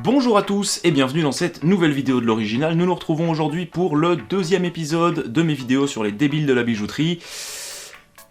Bonjour à tous et bienvenue dans cette nouvelle vidéo de l'original. Nous nous retrouvons aujourd'hui pour le deuxième épisode de mes vidéos sur les débiles de la bijouterie.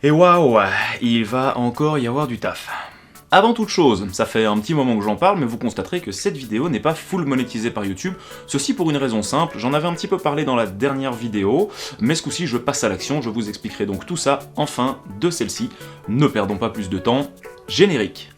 Et waouh, il va encore y avoir du taf. Avant toute chose, ça fait un petit moment que j'en parle, mais vous constaterez que cette vidéo n'est pas full monétisée par YouTube. Ceci pour une raison simple, j'en avais un petit peu parlé dans la dernière vidéo, mais ce coup-ci je passe à l'action, je vous expliquerai donc tout ça en fin de celle-ci. Ne perdons pas plus de temps, générique.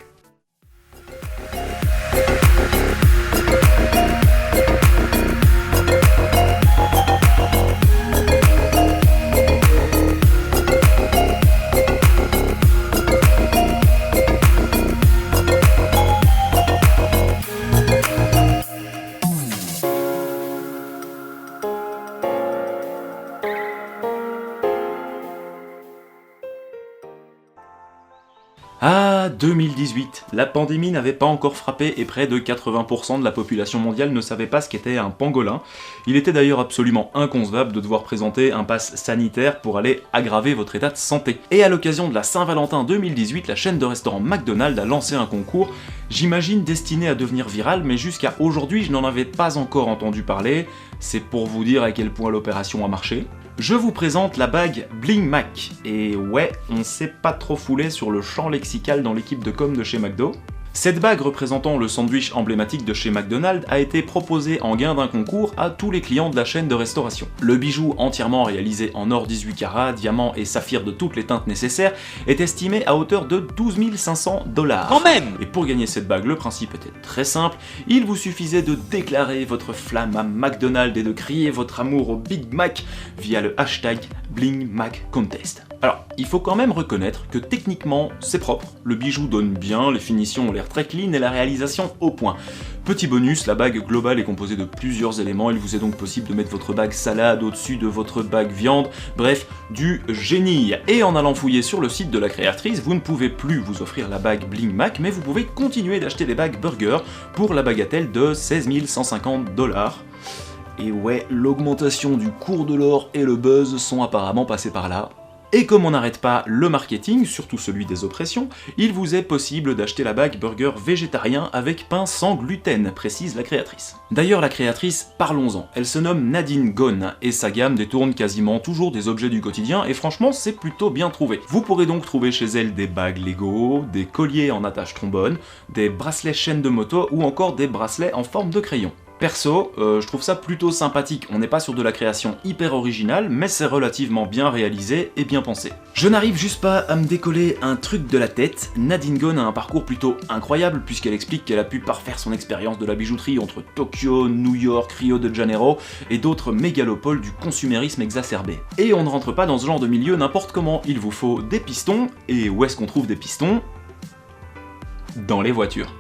Ah, 2018, la pandémie n'avait pas encore frappé et près de 80% de la population mondiale ne savait pas ce qu'était un pangolin. Il était d'ailleurs absolument inconcevable de devoir présenter un pass sanitaire pour aller aggraver votre état de santé. Et à l'occasion de la Saint-Valentin 2018, la chaîne de restaurants McDonald's a lancé un concours, j'imagine destiné à devenir viral, mais jusqu'à aujourd'hui je n'en avais pas encore entendu parler, c'est pour vous dire à quel point l'opération a marché. Je vous présente la bague Bling Mac, et ouais, on s'est pas trop foulé sur le champ lexical dans l'équipe de com de chez McDo. Cette bague représentant le sandwich emblématique de chez McDonald's a été proposée en gain d'un concours à tous les clients de la chaîne de restauration. Le bijou entièrement réalisé en or 18 carats, diamants et saphirs de toutes les teintes nécessaires est estimé à hauteur de 12 500 $. Quand même! Et pour gagner cette bague, le principe était très simple, il vous suffisait de déclarer votre flamme à McDonald's et de crier votre amour au Big Mac via le hashtag BlingMacContest. Alors, il faut quand même reconnaître que techniquement, c'est propre, le bijou donne bien, les finitions ont l'air très clean et la réalisation au point. Petit bonus, la bague globale est composée de plusieurs éléments, il vous est donc possible de mettre votre bague salade au-dessus de votre bague viande, bref, du génie. Et en allant fouiller sur le site de la créatrice, vous ne pouvez plus vous offrir la bague Bling Mac, mais vous pouvez continuer d'acheter des bagues burger pour la bagatelle de 16 150 $. Et ouais, l'augmentation du cours de l'or et le buzz sont apparemment passés par là. Et comme on n'arrête pas le marketing, surtout celui des oppressions, il vous est possible d'acheter la bague burger végétarien avec pain sans gluten, précise la créatrice. D'ailleurs la créatrice, parlons-en, elle se nomme Nadine Ghosn, et sa gamme détourne quasiment toujours des objets du quotidien, et franchement c'est plutôt bien trouvé. Vous pourrez donc trouver chez elle des bagues Lego, des colliers en attache trombone, des bracelets chaînes de moto, ou encore des bracelets en forme de crayon. Perso, je trouve ça plutôt sympathique, on n'est pas sur de la création hyper originale, mais c'est relativement bien réalisé et bien pensé. Je n'arrive juste pas à me décoller un truc de la tête, Nadine Ghosn a un parcours plutôt incroyable puisqu'elle explique qu'elle a pu parfaire son expérience de la bijouterie entre Tokyo, New York, Rio de Janeiro et d'autres mégalopoles du consumérisme exacerbé. Et on ne rentre pas dans ce genre de milieu n'importe comment, il vous faut des pistons, et où est-ce qu'on trouve des pistons? Dans les voitures.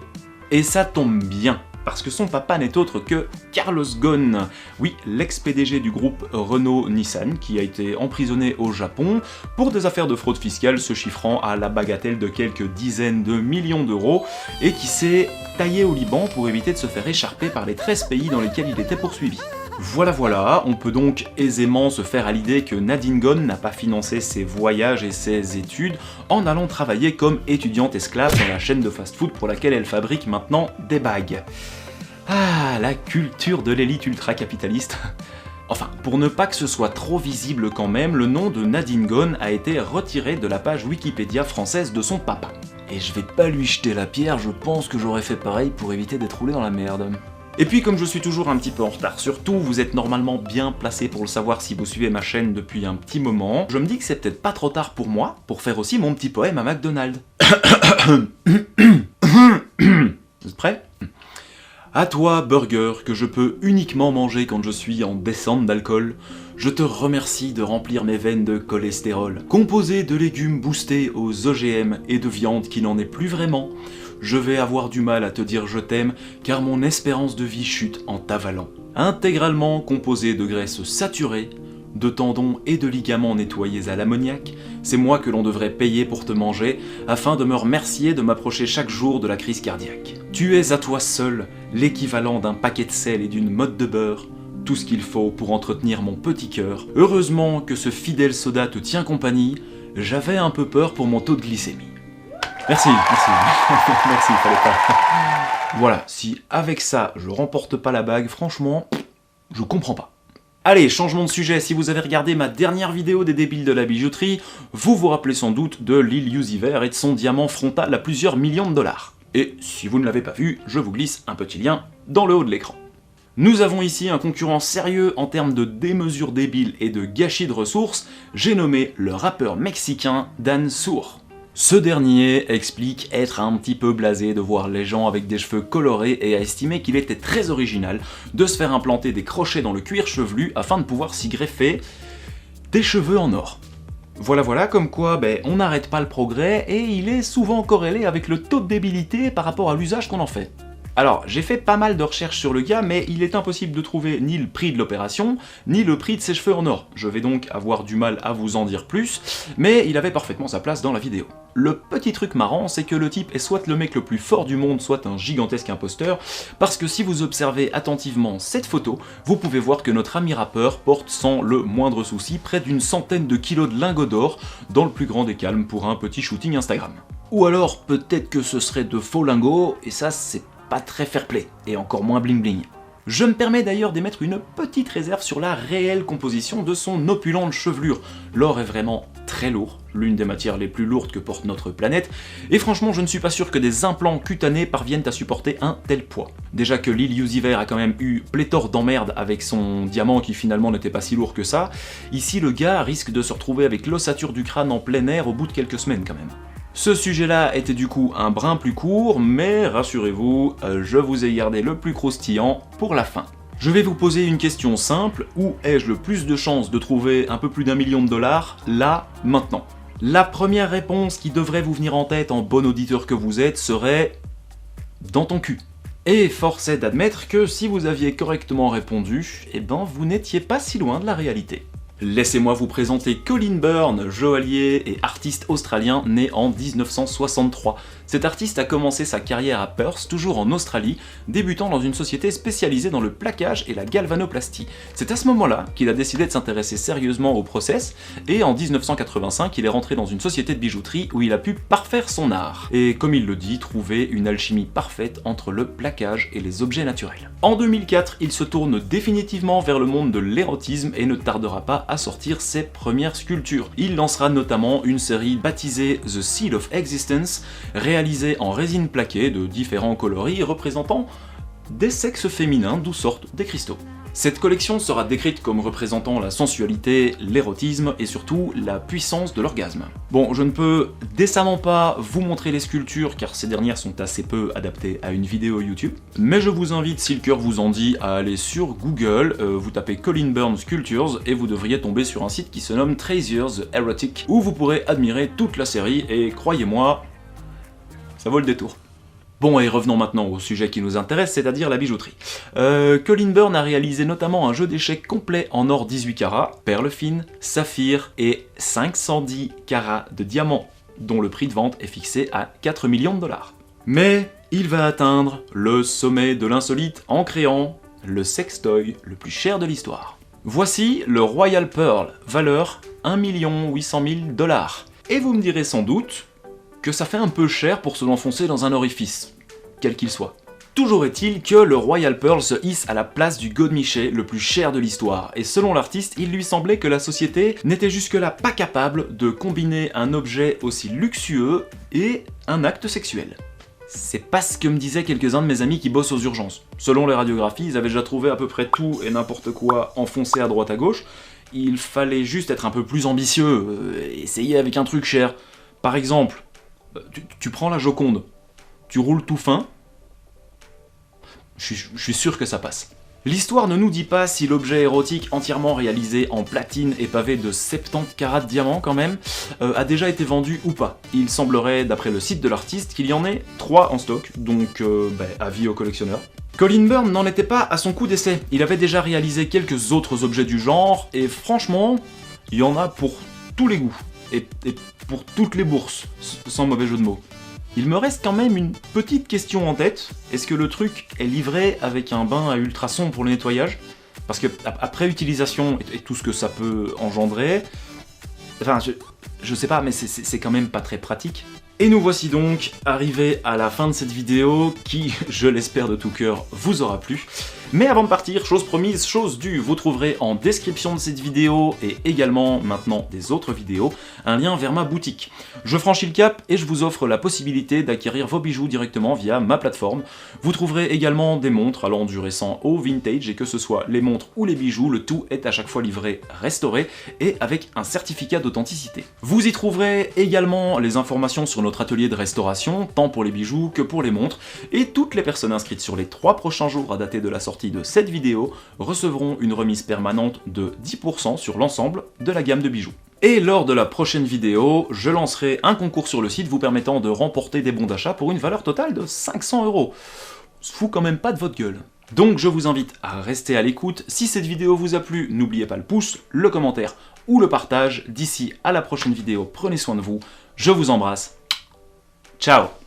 Et ça tombe bien, parce que son papa n'est autre que Carlos Ghosn, oui, l'ex-PDG du groupe Renault-Nissan, qui a été emprisonné au Japon pour des affaires de fraude fiscale se chiffrant à la bagatelle de quelques dizaines de millions d'euros, et qui s'est taillé au Liban pour éviter de se faire écharper par les 13 pays dans lesquels il était poursuivi. Voilà, on peut donc aisément se faire à l'idée que Nadine Ghosn n'a pas financé ses voyages et ses études en allant travailler comme étudiante esclave dans la chaîne de fast-food pour laquelle elle fabrique maintenant des bagues. Ah, la culture de l'élite ultra-capitaliste. Enfin, pour ne pas que ce soit trop visible quand même, le nom de Nadine Ghosn a été retiré de la page Wikipédia française de son papa. Et je vais pas lui jeter la pierre, je pense que j'aurais fait pareil pour éviter d'être roulé dans la merde. Et puis comme je suis toujours un petit peu en retard, surtout vous êtes normalement bien placé pour le savoir si vous suivez ma chaîne depuis un petit moment, je me dis que c'est peut-être pas trop tard pour moi pour faire aussi mon petit poème à McDonald's. Vous êtes prêts ? À toi, burger, que je peux uniquement manger quand je suis en descente d'alcool, je te remercie de remplir mes veines de cholestérol. Composé de légumes boostés aux OGM et de viande qui n'en est plus vraiment, je vais avoir du mal à te dire je t'aime car mon espérance de vie chute en t'avalant. Intégralement composé de graisses saturées, de tendons et de ligaments nettoyés à l'ammoniac, c'est moi que l'on devrait payer pour te manger afin de me remercier de m'approcher chaque jour de la crise cardiaque. Tu es à toi seul l'équivalent d'un paquet de sel et d'une motte de beurre, tout ce qu'il faut pour entretenir mon petit cœur. Heureusement que ce fidèle soda te tient compagnie, j'avais un peu peur pour mon taux de glycémie. Merci. Merci, fallait pas. Voilà, si avec ça je remporte pas la bague, franchement, je comprends pas. Allez, changement de sujet, si vous avez regardé ma dernière vidéo des débiles de la bijouterie, vous vous rappelez sans doute de Lil Uzi Vert et de son diamant frontal à plusieurs millions de dollars. Et si vous ne l'avez pas vu, je vous glisse un petit lien dans le haut de l'écran. Nous avons ici un concurrent sérieux en termes de démesure débile et de gâchis de ressources, j'ai nommé le rappeur mexicain Dan Sur. Ce dernier explique être un petit peu blasé de voir les gens avec des cheveux colorés et a estimé qu'il était très original de se faire implanter des crochets dans le cuir chevelu afin de pouvoir s'y greffer des cheveux en or. Voilà, comme quoi on n'arrête pas le progrès et il est souvent corrélé avec le taux de débilité par rapport à l'usage qu'on en fait. Alors, j'ai fait pas mal de recherches sur le gars, mais il est impossible de trouver ni le prix de l'opération, ni le prix de ses cheveux en or. Je vais donc avoir du mal à vous en dire plus, mais il avait parfaitement sa place dans la vidéo. Le petit truc marrant, c'est que le type est soit le mec le plus fort du monde, soit un gigantesque imposteur, parce que si vous observez attentivement cette photo, vous pouvez voir que notre ami rappeur porte sans le moindre souci près d'une centaine de kilos de lingots d'or, dans le plus grand des calmes pour un petit shooting Instagram. Ou alors, peut-être que ce serait de faux lingots, et ça c'est pas très fair-play, et encore moins bling-bling. Je me permets d'ailleurs d'émettre une petite réserve sur la réelle composition de son opulente chevelure. L'or est vraiment très lourd, l'une des matières les plus lourdes que porte notre planète, et franchement je ne suis pas sûr que des implants cutanés parviennent à supporter un tel poids. Déjà que Lil Uzi Vert a quand même eu pléthore d'emmerdes avec son diamant qui finalement n'était pas si lourd que ça, ici le gars risque de se retrouver avec l'ossature du crâne en plein air au bout de quelques semaines quand même. Ce sujet-là était du coup un brin plus court, mais rassurez-vous, je vous ai gardé le plus croustillant pour la fin. Je vais vous poser une question simple, où ai-je le plus de chances de trouver un peu plus d'1 million de dollars, là, maintenant? La première réponse qui devrait vous venir en tête en bon auditeur que vous êtes serait « dans ton cul ». Et force est d'admettre que si vous aviez correctement répondu, vous n'étiez pas si loin de la réalité. Laissez-moi vous présenter Colin Byrne, joaillier et artiste australien né en 1963. Cet artiste a commencé sa carrière à Perth, toujours en Australie, débutant dans une société spécialisée dans le plaquage et la galvanoplastie. C'est à ce moment-là qu'il a décidé de s'intéresser sérieusement au process, et en 1985 il est rentré dans une société de bijouterie où il a pu parfaire son art. Et comme il le dit, trouver une alchimie parfaite entre le plaquage et les objets naturels. En 2004, il se tourne définitivement vers le monde de l'érotisme et ne tardera pas à sortir ses premières sculptures. Il lancera notamment une série baptisée The Seal of Existence, réalisée en résine plaquée de différents coloris représentant des sexes féminins d'où sortent des cristaux. Cette collection sera décrite comme représentant la sensualité, l'érotisme et surtout la puissance de l'orgasme. Bon, je ne peux décemment pas vous montrer les sculptures car ces dernières sont assez peu adaptées à une vidéo YouTube, mais je vous invite, si le cœur vous en dit, à aller sur Google, vous tapez Colin Byrne Sculptures et vous devriez tomber sur un site qui se nomme Trazier the Erotic, où vous pourrez admirer toute la série et croyez-moi, ça vaut le détour. Bon, et revenons maintenant au sujet qui nous intéresse, c'est-à-dire la bijouterie. Colin Byrne a réalisé notamment un jeu d'échecs complet en or 18 carats, perles fines, saphir et 510 carats de diamants, dont le prix de vente est fixé à 4 millions de dollars. Mais il va atteindre le sommet de l'insolite en créant le sextoy le plus cher de l'histoire. Voici le Royal Pearl, valeur 1 800 000 dollars. Et vous me direz sans doute que ça fait un peu cher pour se l'enfoncer dans un orifice, quel qu'il soit. Toujours est-il que le Royal Pearl se hisse à la place du godemiché le plus cher de l'histoire, et selon l'artiste, il lui semblait que la société n'était jusque-là pas capable de combiner un objet aussi luxueux et un acte sexuel. C'est pas ce que me disaient quelques-uns de mes amis qui bossent aux urgences. Selon les radiographies, ils avaient déjà trouvé à peu près tout et n'importe quoi enfoncé à droite à gauche. Il fallait juste être un peu plus ambitieux, essayer avec un truc cher. Par exemple, tu prends la Joconde, tu roules tout fin, je suis sûr que ça passe. L'histoire ne nous dit pas si l'objet érotique entièrement réalisé en platine et pavé de 70 carats de diamant quand même, a déjà été vendu ou pas. Il semblerait, d'après le site de l'artiste, qu'il y en ait 3 en stock, donc avis aux collectionneurs. Colin Byrne n'en était pas à son coup d'essai, il avait déjà réalisé quelques autres objets du genre, et franchement, il y en a pour tous les goûts. Et pour toutes les bourses, sans mauvais jeu de mots. Il me reste quand même une petite question en tête. Est-ce que le truc est livré avec un bain à ultrasons pour le nettoyage? Parce que après utilisation et tout ce que ça peut engendrer, enfin je sais pas, mais c'est quand même pas très pratique. Et nous voici donc arrivés à la fin de cette vidéo qui, je l'espère de tout cœur, vous aura plu. Mais avant de partir, chose promise, chose due, vous trouverez en description de cette vidéo et également maintenant des autres vidéos, un lien vers ma boutique. Je franchis le cap et je vous offre la possibilité d'acquérir vos bijoux directement via ma plateforme. Vous trouverez également des montres allant du récent au vintage et que ce soit les montres ou les bijoux, le tout est à chaque fois livré restauré et avec un certificat d'authenticité. Vous y trouverez également les informations sur notre atelier de restauration, tant pour les bijoux que pour les montres, et toutes les personnes inscrites sur les 3 prochains jours à dater de la sortie de cette vidéo recevront une remise permanente de 10% sur l'ensemble de la gamme de bijoux. Et lors de la prochaine vidéo, je lancerai un concours sur le site vous permettant de remporter des bons d'achat pour une valeur totale de 500 €. Se fout quand même pas de votre gueule. Donc je vous invite à rester à l'écoute. Si cette vidéo vous a plu, n'oubliez pas le pouce, le commentaire ou le partage. D'ici à la prochaine vidéo, prenez soin de vous. Je vous embrasse. Ciao!